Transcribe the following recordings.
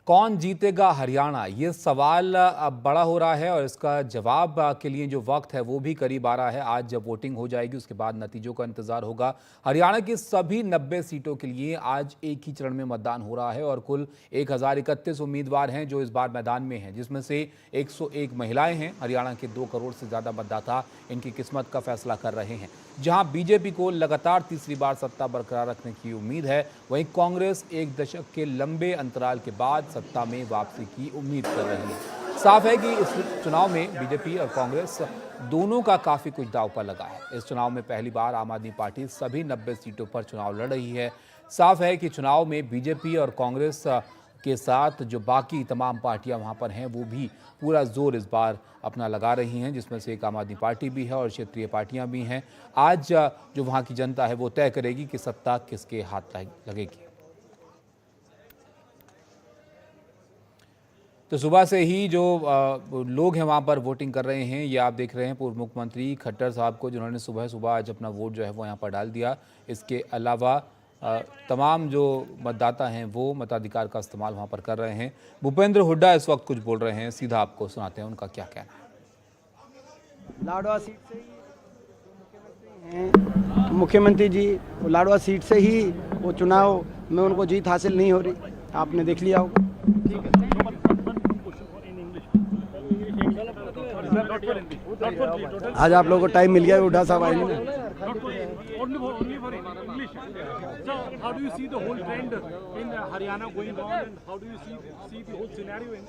कौन जीतेगा हरियाणा, ये सवाल अब बड़ा हो रहा है और इसका जवाब के लिए जो वक्त है वो भी करीब आ रहा है। आज जब वोटिंग हो जाएगी उसके बाद नतीजों का इंतजार होगा। हरियाणा की सभी 90 सीटों के लिए आज एक ही चरण में मतदान हो रहा है और कुल 1031 उम्मीदवार हैं जो इस बार मैदान में हैं, जिसमें से 101 महिलाएं हैं। हरियाणा के 2 करोड़ से ज़्यादा मतदाता इनकी किस्मत का फैसला कर रहे हैं। जहां बीजेपी को लगातार तीसरी बार सत्ता बरकरार रखने की उम्मीद है, वहीं कांग्रेस एक दशक के लंबे अंतराल के बाद सत्ता में वापसी की उम्मीद कर रही है। साफ है कि इस चुनाव में बीजेपी और कांग्रेस दोनों का काफी कुछ दांव पर लगा है। इस चुनाव में पहली बार आम आदमी पार्टी सभी 90 सीटों पर चुनाव लड़ रही है। साफ है कि चुनाव में बीजेपी और कांग्रेस के साथ जो बाकी तमाम पार्टियां वहां पर हैं वो भी पूरा जोर इस बार अपना लगा रही हैं, जिसमें से एक आम आदमी पार्टी भी है और क्षेत्रीय पार्टियां भी हैं। आज जो वहां की जनता है वो तय करेगी कि सत्ता किसके हाथ लगेगी। तो सुबह से ही जो लोग हैं वहाँ पर वोटिंग कर रहे हैं, ये आप देख रहे हैं पूर्व मुख्यमंत्री खट्टर साहब को, जिन्होंने सुबह सुबह आज अपना वोट जो है वो यहाँ पर डाल दिया। इसके अलावा तमाम जो मतदाता हैं वो मताधिकार का इस्तेमाल वहाँ पर कर रहे हैं। भूपेंद्र हुड्डा इस वक्त कुछ बोल रहे हैं, सीधा आपको सुनाते हैं उनका क्या कहना है। लाडवा सीट से ही हैं मुख्यमंत्री जी, लाडवा सीट से ही वो चुनाव में उनको जीत हासिल नहीं हो रही, आपने देख लिया होगा। आज आप लोगों को टाइम मिल गया, हुड्डा साहब आएंगे ना। How do you see the whole trend in Haryana going on, and how do you see the whole scenario in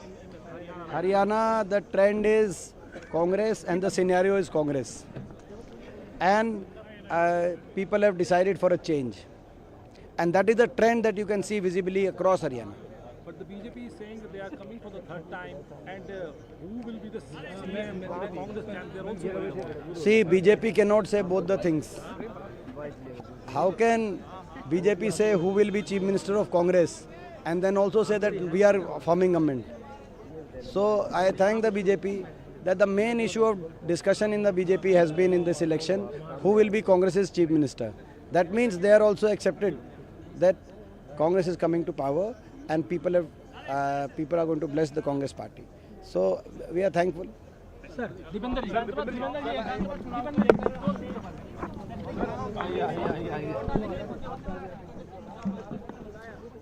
Haryana? Haryana, the trend is Congress and the scenario is Congress, and people have decided for a change, and that is the trend that you can see visibly across Haryana. But the BJP is saying that they are coming for the third time, and who will be the CM member of Congress? They are also worried about it. See, BJP cannot say both the things. How can BJP say who will be Chief Minister of Congress and then also say that we are forming government? So I thank the BJP that the main issue of discussion in the BJP has been in this election, who will be Congress's Chief Minister. That means they are also accepted that Congress is coming to power and people are going to bless the Congress party. So we are thankful. Sir,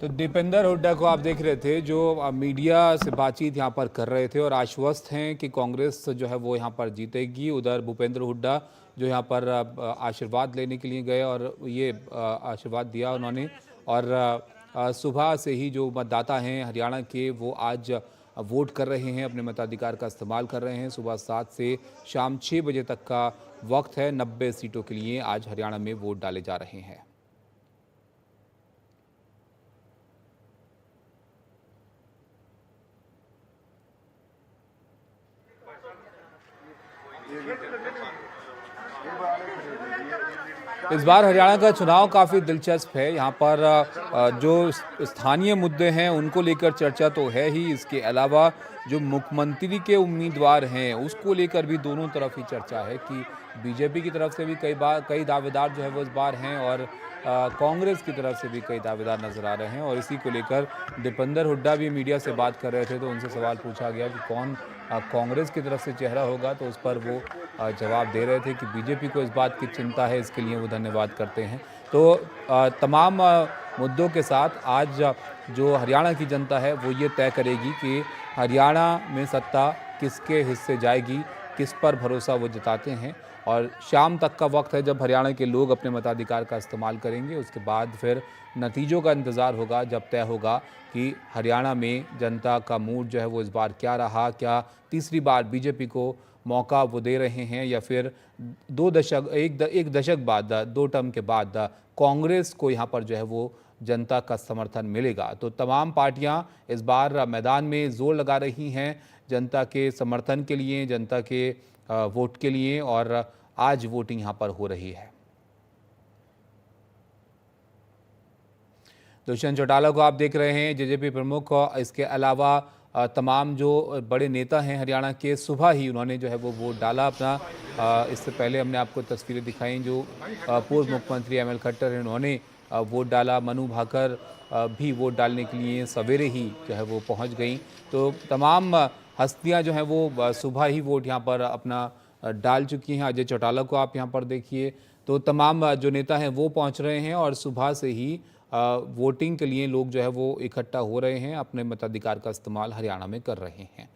तो दीपेंद्र हुड्डा को आप देख रहे थे जो media से बातचीत यहाँ पर कर रहे थे और आश्वस्त हैं कि कांग्रेस जो है वो यहाँ पर जीतेगी। उधर भूपेंद्र हुड्डा जो यहाँ पर आशीर्वाद लेने के लिए गए और ये आशीर्वाद दिया उन्होंने। और सुबह से ही जो मतदाता हैं हरियाणा के वो आज वोट कर रहे हैं, अपने मताधिकार का इस्तेमाल कर रहे हैं। सुबह 7 से शाम 6 बजे तक का वक्त है। 90 सीटों के लिए आज हरियाणा में वोट डाले जा रहे हैं। इस बार हरियाणा का चुनाव काफ़ी दिलचस्प है। यहाँ पर जो स्थानीय मुद्दे हैं उनको लेकर चर्चा तो है ही, इसके अलावा जो मुख्यमंत्री के उम्मीदवार हैं उसको लेकर भी दोनों तरफ ही चर्चा है कि बीजेपी की तरफ से भी कई दावेदार जो है वो इस बार हैं और कांग्रेस की तरफ से भी कई दावेदार नजर आ रहे हैं। और इसी को लेकर दीपेंद्र हुड्डा भी मीडिया से बात कर रहे थे, तो उनसे सवाल पूछा गया कि कौन कांग्रेस की तरफ से चेहरा होगा, तो उस पर वो जवाब दे रहे थे कि बीजेपी को इस बात की चिंता है, इसके लिए वो धन्यवाद करते हैं। तो तमाम मुद्दों के साथ आज जो हरियाणा की जनता है वो ये तय करेगी कि हरियाणा में सत्ता किसके हिस्से जाएगी, किस पर भरोसा वो जताते हैं। और शाम तक का वक्त है जब हरियाणा के लोग अपने मताधिकार का इस्तेमाल करेंगे। उसके बाद फिर नतीजों का इंतज़ार होगा, जब तय होगा कि हरियाणा में जनता का मूड जो है वो इस बार क्या रहा। क्या तीसरी बार बीजेपी को मौका वो दे रहे हैं या फिर एक दशक बाद, 2 टर्म के बाद कांग्रेस को यहाँ पर जो है वो जनता का समर्थन मिलेगा। तो तमाम पार्टियां इस बार मैदान में जोर लगा रही हैं जनता के समर्थन के लिए, जनता के वोट के लिए, और आज वोटिंग यहाँ पर हो रही है। दुष्यंत चौटाला को आप देख रहे हैं, जेजेपी प्रमुख। इसके अलावा तमाम जो बड़े नेता हैं हरियाणा के, सुबह ही उन्होंने जो है वो वोट डाला अपना। इससे पहले हमने आपको तस्वीरें दिखाई जो पूर्व मुख्यमंत्री एमएल खट्टर हैं, उन्होंने वोट डाला। मनु भाकर भी वोट डालने के लिए सवेरे ही जो है वो पहुंच गई। तो तमाम हस्तियां जो हैं वो सुबह ही वोट यहां पर अपना डाल चुकी हैं। अजय चौटाला को आप यहां पर देखिए, तो तमाम जो नेता हैं वो पहुंच रहे हैं और सुबह से ही वोटिंग के लिए लोग जो है वो इकट्ठा हो रहे हैं, अपने मताधिकार का इस्तेमाल हरियाणा में कर रहे हैं।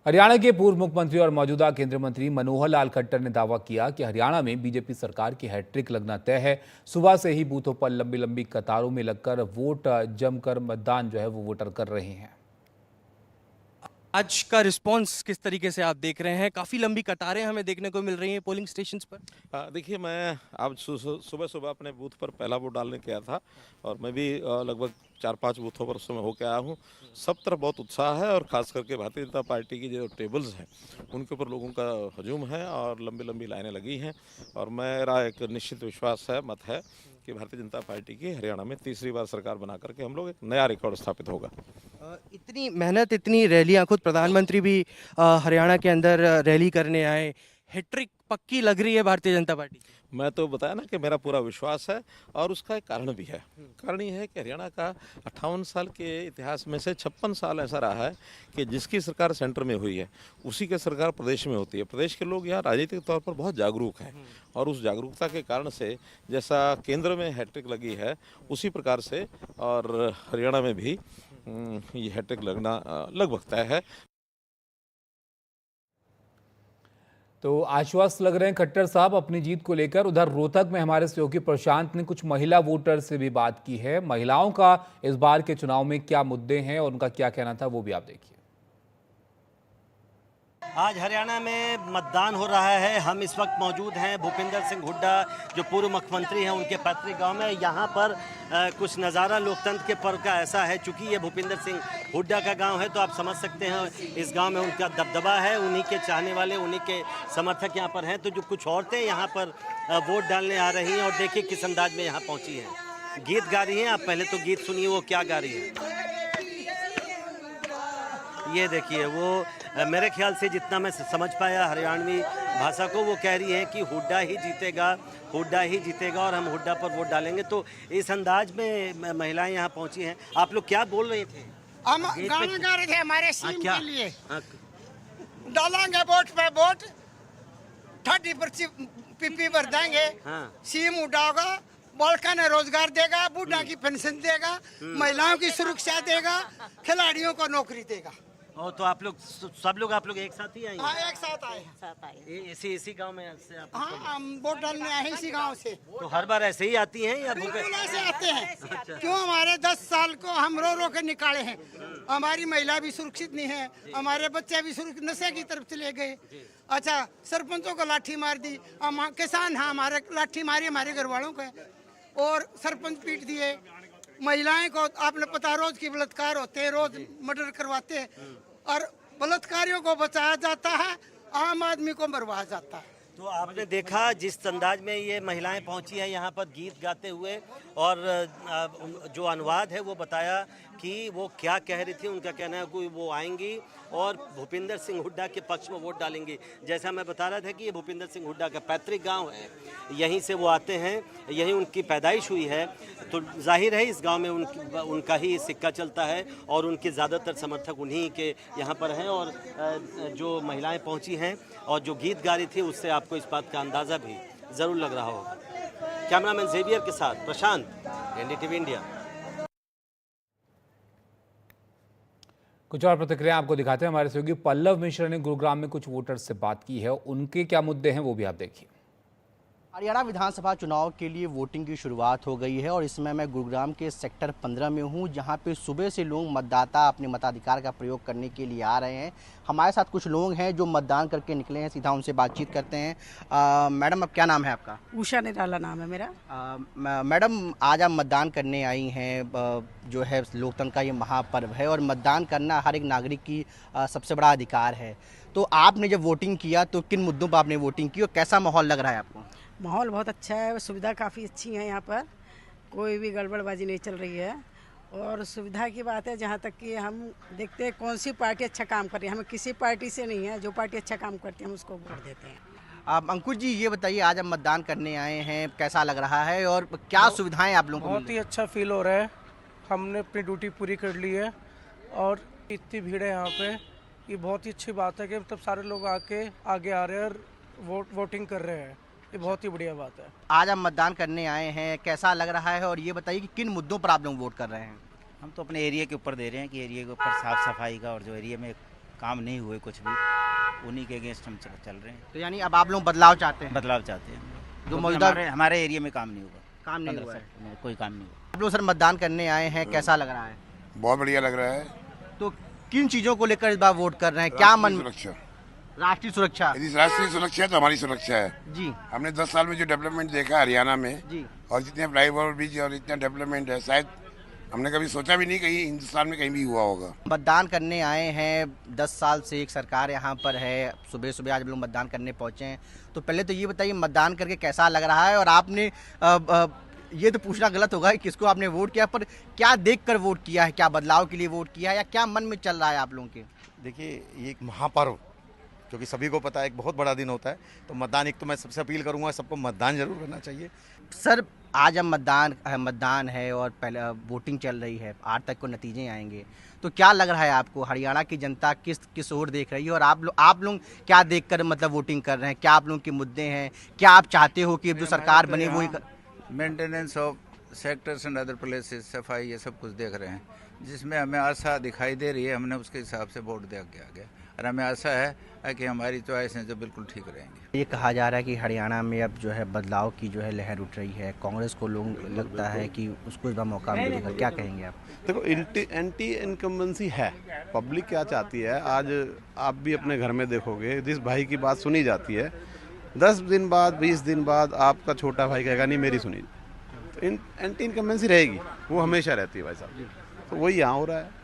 हरियाणा के पूर्व मुख्यमंत्री और मौजूदा केंद्रीय मंत्री मनोहर लाल खट्टर ने दावा किया कि हरियाणा में बीजेपी सरकार की हैट्रिक लगना तय है। सुबह से ही बूथों पर लंबी लंबी कतारों में लगकर वोट जमकर मतदान जो है वो वोटर कर रहे हैं। आज का रिस्पांस किस तरीके से आप देख रहे हैं? काफ़ी लंबी कतारें हमें देखने को मिल रही हैं पोलिंग स्टेशंस पर। देखिए, मैं आज सुबह सुबह अपने बूथ पर पहला वोट डालने गया था और मैं भी लगभग 4-5 बूथों पर उस समय होकर आया हूँ। सब तरफ बहुत उत्साह है और ख़ास करके भारतीय जनता पार्टी की जो टेबल्स हैं उनके ऊपर लोगों का हजूम है और लंबी लंबी लाइनें लगी हैं। और मेरा एक निश्चित विश्वास है, मत है कि भारतीय जनता पार्टी की हरियाणा में तीसरी बार सरकार बना करके हम लोग एक नया रिकॉर्ड स्थापित होगा। इतनी मेहनत, इतनी रैलियां, खुद प्रधानमंत्री भी हरियाणा के अंदर रैली करने आए, हैट्रिक पक्की लग रही है भारतीय जनता पार्टी की। मैं तो बताया ना कि मेरा पूरा विश्वास है और उसका एक कारण भी है। कारण ये है कि हरियाणा का 58 साल के इतिहास में से 56 साल ऐसा रहा है कि जिसकी सरकार सेंटर में हुई है उसी की सरकार प्रदेश में होती है। प्रदेश के लोग यहाँ राजनीतिक तौर पर बहुत जागरूक हैं और उस जागरूकता के कारण से जैसा केंद्र में हैट्रिक लगी है उसी प्रकार से और हरियाणा में भी ये हैट्रिक लगना लगभग तय है। तो आश्वस्त लग रहे हैं खट्टर साहब अपनी जीत को लेकर। उधर रोहतक में हमारे सहयोगी प्रशांत ने कुछ महिला वोटर से भी बात की है। महिलाओं का इस बार के चुनाव में क्या मुद्दे हैं और उनका क्या कहना था वो भी आप देखिए। आज हरियाणा में मतदान हो रहा है। हम इस वक्त मौजूद हैं भूपिंदर सिंह हुड्डा जो पूर्व मुख्यमंत्री हैं उनके पैतृक गांव में। यहाँ पर कुछ नज़ारा लोकतंत्र के पर्व का ऐसा है, चूँकि ये भूपिंदर सिंह हुड्डा का गांव है तो आप समझ सकते हैं इस गांव में उनका दबदबा है, उन्हीं के चाहने वाले, उन्हीं के समर्थक यहाँ पर हैं। तो जो कुछ औरतें यहाँ पर वोट डालने आ रही हैं और देखिए किस अंदाज में यहाँ पहुँची हैं, गीत गा रही हैं। आप पहले तो गीत सुनिए वो क्या गा रही है। ये देखिए वो मेरे ख्याल से जितना मैं समझ पाया हरियाणवी भाषा को, वो कह रही है कि हुड्डा ही जीतेगा, हुड्डा ही जीतेगा और हम हुड्डा पर वोट डालेंगे। तो इस अंदाज में महिलाएं यहाँ पहुंची हैं। आप लोग क्या बोल रहे थे? हम गाना गा रहे थे हमारे सीएम क्या? के लिए। हाँ, डालेंगे वोट पे वोट, 30% पीपी भर देंगे। हाँ। सीएम उठाओगा, बालका ने रोजगार देगा, बूढ़ा की पेंशन देगा, महिलाओं की सुरक्षा देगा, खिलाड़ियों को नौकरी देगा। और तो आप लोग सब लोग आप लोग एक साथ ही आए हाँ, हैं? एक साथ आए। इसी गांव में से आप हाँ, हम वोट डालने आए हैं इसी गांव से। तो हर बार ऐसे ही आती हैं या बिल्कुल ऐसे आते हैं। क्यों? हमारे 10 साल को हम रो रो के निकाले हैं। हमारी महिला भी सुरक्षित नहीं है, हमारे बच्चे भी सुरक्षित, नशे की तरफ चले गए। अच्छा, सरपंचों को लाठी मार दी, हम किसान हैं, हमारे लाठी मारी हमारे घर वालों को और सरपंच पीट दिए। महिलाएं को आपने पता, रोज की बलात्कार होते हैं, रोज मर्डर करवाते हैं और बलात्कारियों को बचाया जाता है, आम आदमी को मरवाया जाता है। तो आपने देखा जिस अंदाज में ये महिलाएं पहुंची हैं यहाँ पर गीत गाते हुए, और जो अनुवाद है वो बताया कि वो क्या कह रही थी। उनका कहना है कि वो आएंगी और भूपिंदर सिंह हुड्डा के पक्ष में वोट डालेंगी। जैसा मैं बता रहा था कि ये भूपिंदर सिंह हुड्डा का पैतृक गांव है, यहीं से वो आते हैं, यहीं उनकी पैदाइश हुई है। तो जाहिर है इस गांव में उनका ही सिक्का चलता है और उनके ज़्यादातर समर्थक उन्हीं के यहाँ पर हैं। और जो महिलाएं पहुँची हैं और जो गीत गा रही थी उससे आपको इस बात का अंदाज़ा भी ज़रूर लग रहा होगा। कैमरामैन जेवियर के साथ प्रशांत, एनडीटीवी इंडिया। कुछ और प्रतिक्रिया आपको दिखाते हैं। हमारे सहयोगी पल्लव मिश्र ने गुरुग्राम में कुछ वोटर्स से बात की है, उनके क्या मुद्दे हैं वो भी आप देखिए। हरियाणा विधानसभा चुनाव के लिए वोटिंग की शुरुआत हो गई है और इसमें मैं गुरुग्राम के सेक्टर 15 में हूं, जहां पे सुबह से लोग मतदाता अपने मताधिकार का प्रयोग करने के लिए आ रहे हैं। हमारे साथ कुछ लोग हैं जो मतदान करके निकले हैं, सीधा उनसे बातचीत करते हैं। मैडम, अब क्या नाम है आपका? उषा निराला नाम है मेरा। मैडम, आज आप मतदान करने आई हैं, जो है लोकतंत्र का ये महापर्व है और मतदान करना हर एक नागरिक की सबसे बड़ा अधिकार है। तो आपने जब वोटिंग किया तो किन मुद्दों पर आपने वोटिंग की और कैसा माहौल लग रहा है आपको? माहौल बहुत अच्छा है, सुविधा काफ़ी अच्छी है यहाँ पर, कोई भी गड़बड़बाजी नहीं चल रही है। और सुविधा की बात है जहाँ तक कि हम देखते हैं कौन सी पार्टी अच्छा काम कर रही है, हमें किसी पार्टी से नहीं है, जो पार्टी अच्छा काम करती है हम उसको वोट देते हैं। अंकुश जी ये बताइए, आज हम मतदान करने आए हैं, कैसा लग रहा है और क्या सुविधाएं आप लोगों को मिल बहुत ही अच्छा फील हो रहा है। हमने अपनी ड्यूटी पूरी कर ली है और इतनी भीड़ है यहाँ पे, ये बहुत ही अच्छी बात है कि मतलब सारे लोग आगे आ रहे हैं और वोटिंग कर रहे हैं, ये बहुत ही बढ़िया बात है। आज हम मतदान करने आए हैं, कैसा लग रहा है और ये बताइए कि किन मुद्दों पर आप लोग वोट कर रहे हैं? हम तो अपने एरिया के ऊपर दे रहे हैं कि एरिया के ऊपर साफ सफाई का, और जो एरिया में काम नहीं हुए कुछ भी, उन्हीं के अगेंस्ट हम चल रहे हैं। तो यानी अब आप लोग बदलाव चाहते हैं? बदलाव चाहते हैं जो क्योंकि मौजूदा हमारे एरिया में काम नहीं होगा, काम नहीं हुआ है, में कोई काम नहीं हुआ। आप लोग सर मतदान करने आए हैं, कैसा लग रहा है? बहुत बढ़िया लग रहा है। तो किन चीजों को लेकर इस बार वोट कर रहे हैं? क्या मन? सुरक्षा, राष्ट्रीय सुरक्षा। यदि राष्ट्रीय सुरक्षा है तो हमारी सुरक्षा है जी। हमने 10 साल में जो डेवलपमेंट देखा हरियाणा में जी। और जितने फ्लाईओवर ब्रिज और इतना डेवलपमेंट है, शायद हमने कभी सोचा भी नहीं कहीं हिंदुस्तान में कहीं भी हुआ होगा। मतदान करने आए हैं, 10 साल से एक सरकार यहाँ पर है, सुबह सुबह आज लोग मतदान करने पहुँचे हैं, तो पहले तो ये बताइए मतदान करके कैसा लग रहा है? और आपने ये तो पूछना गलत होगा कि किसको आपने वोट किया, पर क्या देखकर वोट किया है? क्या बदलाव के लिए वोट किया है या क्या मन में चल रहा है आप लोगों के? देखिए, ये एक महापर्व, जो कि सभी को पता है, एक बहुत बड़ा दिन होता है, तो मतदान, एक तो मैं सबसे अपील करूंगा सबको मतदान जरूर करना चाहिए। सर आज हम मतदान है और पहले वोटिंग चल रही है, 8 तक को नतीजे आएंगे, तो क्या लग रहा है आपको हरियाणा की जनता किस ओर देख रही है और आप लोग क्या देखकर मतलब वोटिंग कर रहे हैं? क्या आप लोगों के मुद्दे हैं? क्या आप चाहते हो कि अब जो सरकार बने वो maintenance of sectors and other places, सफाई, ये सब कुछ देख रहे हैं, जिसमें हमें आशा दिखाई दे रही है। हमने उसके हिसाब से वोट दे के आ गया और हमें आशा है कि हमारी चॉइस है जो बिल्कुल ठीक रहेंगे। ये कहा जा रहा है कि हरियाणा में अब जो है बदलाव की जो है लहर उठ रही है, कांग्रेस को लोग लगता है कि उसको इस बार मौका मिलेगा, क्या कहेंगे आप? देखो, एंटी इनकम्बेंसी है, पब्लिक क्या चाहती है, आज आप भी अपने घर में देखोगे, जिस भाई की बात सुनी जाती है, 10 दिन बाद 20 दिन बाद आपका छोटा भाई कहेगा नहीं मेरी सुनी। तो एंटी इनकम्बेंसी रहेगी, वो हमेशा रहती है भाई साहब, तो वही यहाँ हो रहा है।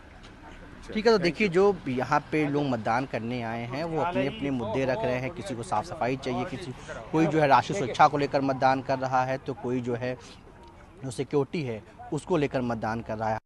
ठीक है, तो देखिए जो यहाँ पे लोग मतदान करने आए हैं वो अपने अपने मुद्दे रख रहे हैं, किसी को साफ सफाई चाहिए, कोई जो है राष्ट्रीय सुरक्षा को लेकर मतदान कर रहा है, तो कोई जो है जो सिक्योरिटी है उसको लेकर मतदान कर रहा है।